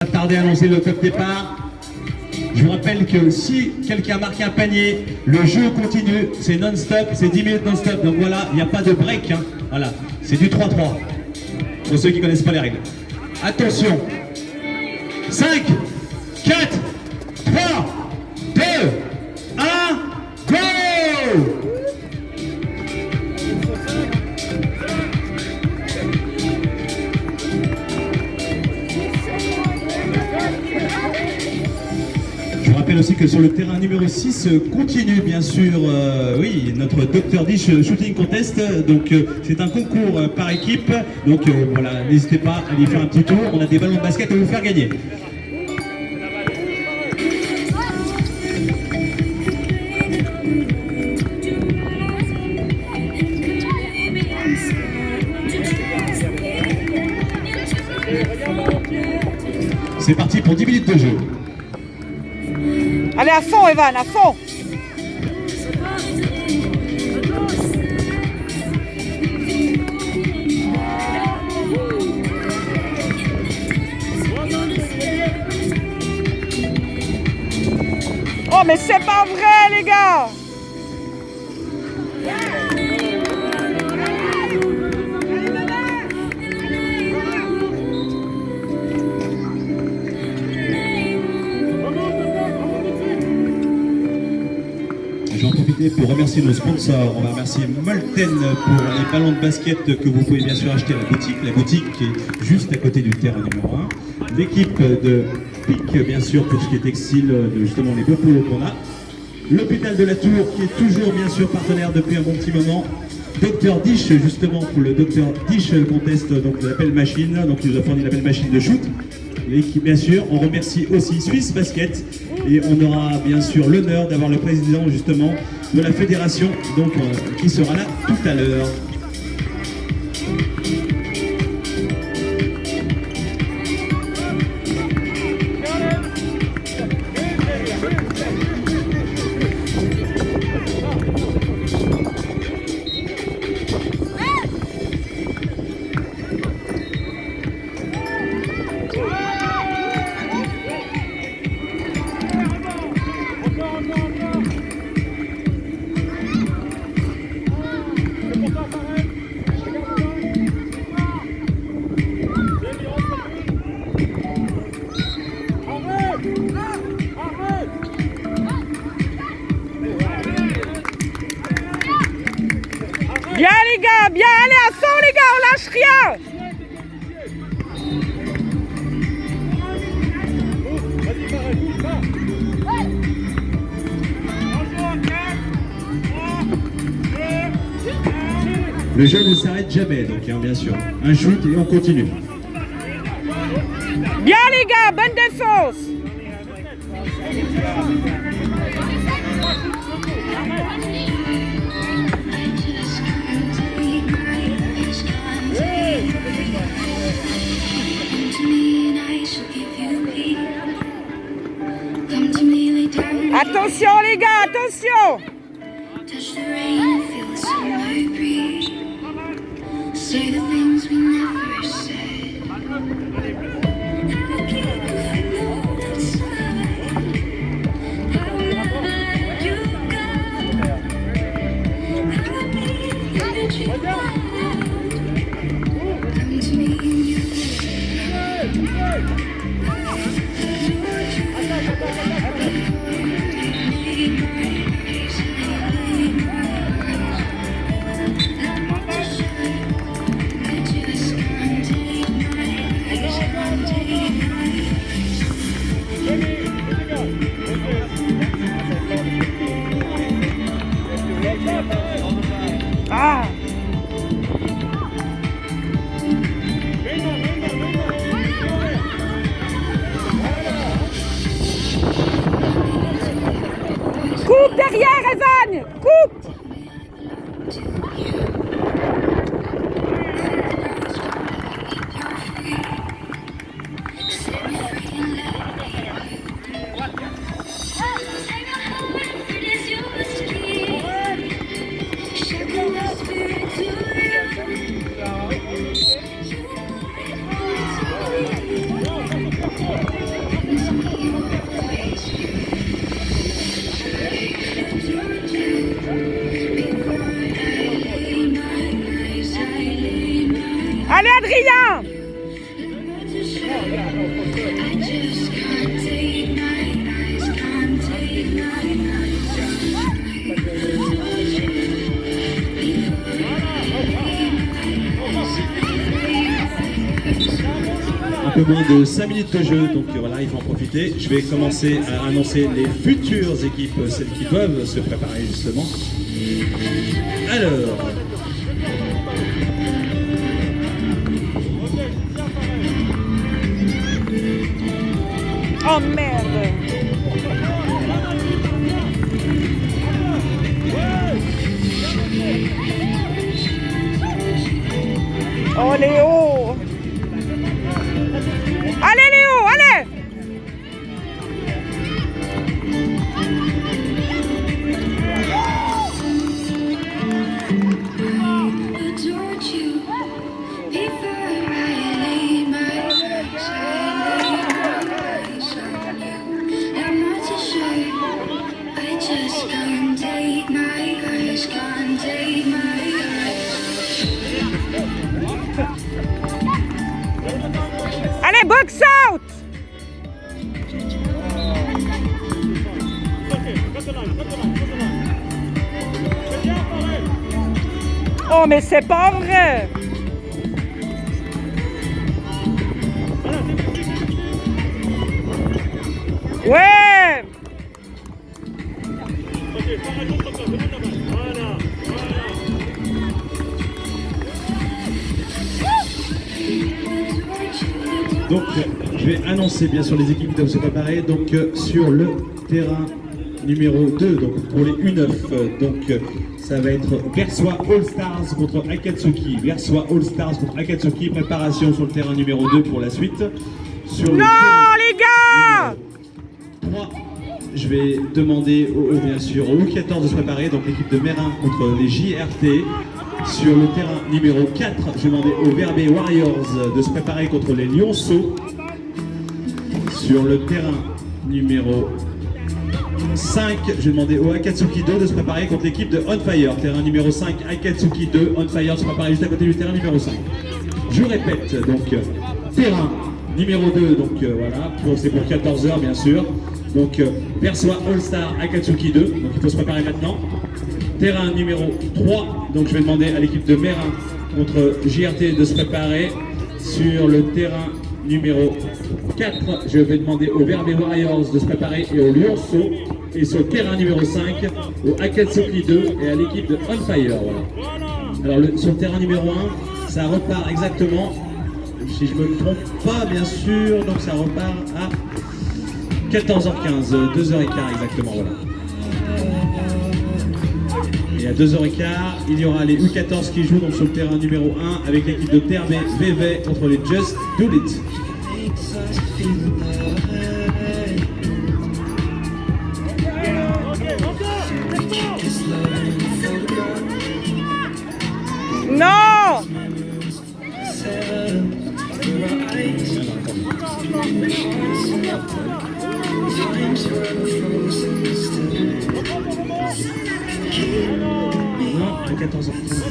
Pas tarder à annoncer le top départ. Je vous rappelle que si quelqu'un marque un panier, le jeu continue, c'est non-stop, c'est 10 minutes non-stop. Donc voilà, il n'y a pas de break. Hein. Voilà, c'est du 3-3. Pour ceux qui ne connaissent pas les règles. Attention. 5, 4, 3, 2, 1, go! Je vous rappelle aussi que sur le terrain numéro 6 continue bien sûr oui, notre Dr Dish Shooting Contest. Donc c'est un concours par équipe. Donc voilà, n'hésitez pas à aller faire un petit tour. On a des ballons de basket à vous faire gagner. C'est parti pour 10 minutes de jeu. Allez à fond Evan, à fond. Oh mais c'est pas vrai les gars. Je vais en profiter pour remercier nos sponsors. On va remercier Molten pour les ballons de basket que vous pouvez bien sûr acheter à la boutique qui est juste à côté du terrain numéro 1. L'équipe de PIC, bien sûr, pour ce qui est textile, de justement les beaux polos qu'on a. L'hôpital de la Tour qui est toujours bien sûr partenaire depuis un bon petit moment. Dr Dish, justement, pour le Dr Dish Contest, donc l'appel machine, donc il nous a fourni l'appel machine de shoot. Et qui, bien sûr, on remercie aussi Swiss Basket. Et on aura bien sûr l'honneur d'avoir le président justement de la fédération, donc qui sera là tout à l'heure. Bien les gars, bien, allez à fond les gars, on lâche rien. Le jeu ne s'arrête jamais, donc hein, bien sûr. Un shoot et on continue. Bien les gars, bonne défense. Attention les gars, attention. Touch the rain, feel the sunlight breeze. Say the things we never said. I can't go outside. I will never let you go. I'll be your dream. Come to me and you. I just can't take my eyes, can't take my eyes Un peu moins de 5 minutes de jeu, donc voilà, il faut en profiter. Je vais commencer à annoncer les futures équipes, celles qui peuvent se préparer justement. Alors, Oh merde. Oh Léo. Allez Léo, allez. adored you before I laid my eyes on you. I'm not too sure. I just can't take my eyes, can't take my eyes. Allez, box out. Oh mais c'est pas vrai. Ouais. donc je vais annoncer bien sûr les équipes qui doivent se préparer. Donc sur le terrain numéro 2, donc pour les U9, donc ça va être Versoix All Stars contre Akatsuki. Versoix All Stars contre Akatsuki, préparation sur le terrain numéro 2 pour la suite. Sur le Non terrain les gars. numéro 3, je vais demander bien sûr au U14 de se préparer, donc l'équipe de Mérin contre les JRT. Sur le terrain numéro 4, je vais demander aux Verbé Warriors de se préparer contre les Lyonceaux. Sur le terrain numéro 5, je vais demander au Akatsuki 2 de se préparer contre l'équipe de On Fire. Terrain numéro 5, Akatsuki 2, On Fire se préparer juste à côté du terrain numéro 5. Je répète, donc terrain numéro 2, donc voilà, c'est pour 14h bien sûr. Donc Versoix All Star, Akatsuki 2, donc il faut se préparer maintenant. Terrain numéro 3, donc je vais demander à l'équipe de Mérin contre JRT de se préparer. Sur le terrain numéro 4, je vais demander aux Verbé Warriors de se préparer et aux Lyonceaux. Et sur le terrain numéro 5, au Akatsuki 2 et à l'équipe de On Fire. Voilà. Alors sur le terrain numéro 1, ça repart exactement, si je ne me trompe pas bien sûr, donc ça repart à 14h15, 2h15 exactement. Voilà. Et à 2h15, il y aura les U14 qui jouent donc sur le terrain numéro 1 avec l'équipe de Terbe VV contre les Just Do It. Non. Non, à 14h15.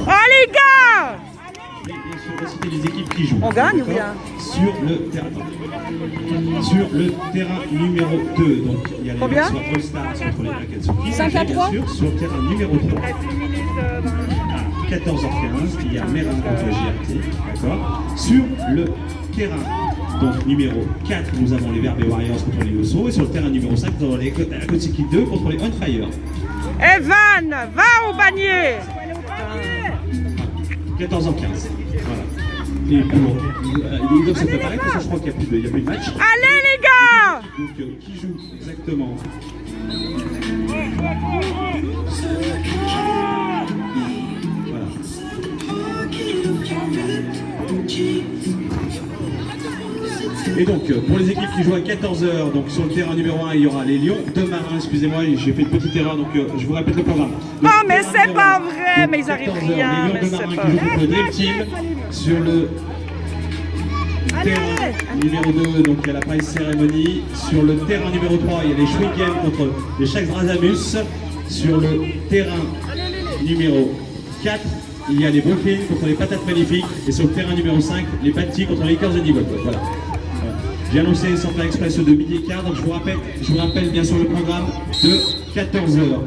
Oh les gars. Et bien sûr, on va citer les équipes qui jouent. On gagne ou D'accord bien? Sur le terrain. Sur le terrain numéro 2, donc il y a les Combien? Versoix All Stars contre les Akatsuki. 5 à Et bien 3? sûr, sur le terrain numéro 3, à 14h15, il y a Mérin contre JRT. D'accord. Sur le terrain donc numéro 4, nous avons les Verbé Warriors contre les Lyonceaux. Et sur le terrain numéro 5, nous avons les Akatsuki 2 contre les On Fire. Evan, va au panier. 14h15. Voilà. Et pour, ils doivent se préparer parce que je crois qu'il n'y a plus de match. Allez les gars. Donc qui joue exactement? Voilà. Et donc pour les équipes qui jouent à 14h, donc sur le terrain numéro 1, il y aura les Lions de Marin, excusez-moi, j'ai fait une petite erreur, donc je vous répète le programme. Donc, Oh mais c'est numéro pas 1, vrai, donc, mais ils arrivent 14h, rien, les Lions mais de c'est Marin pas qui jouent vrai. contre le Dream Team. Sur le terrain numéro 2, donc il y a la Prize Ceremony. Sur le terrain numéro 3, il y a les Schwingen contre les Shakhs Razamus. Sur le terrain numéro 4, il y a les Brooklyn contre les Patates Magnifiques. Et sur le terrain numéro 5, les Batty contre les Lakers de Nîmes. Voilà. J'ai annoncé Central Express de midi et quart, donc je vous rappelle bien sûr le programme de 14h.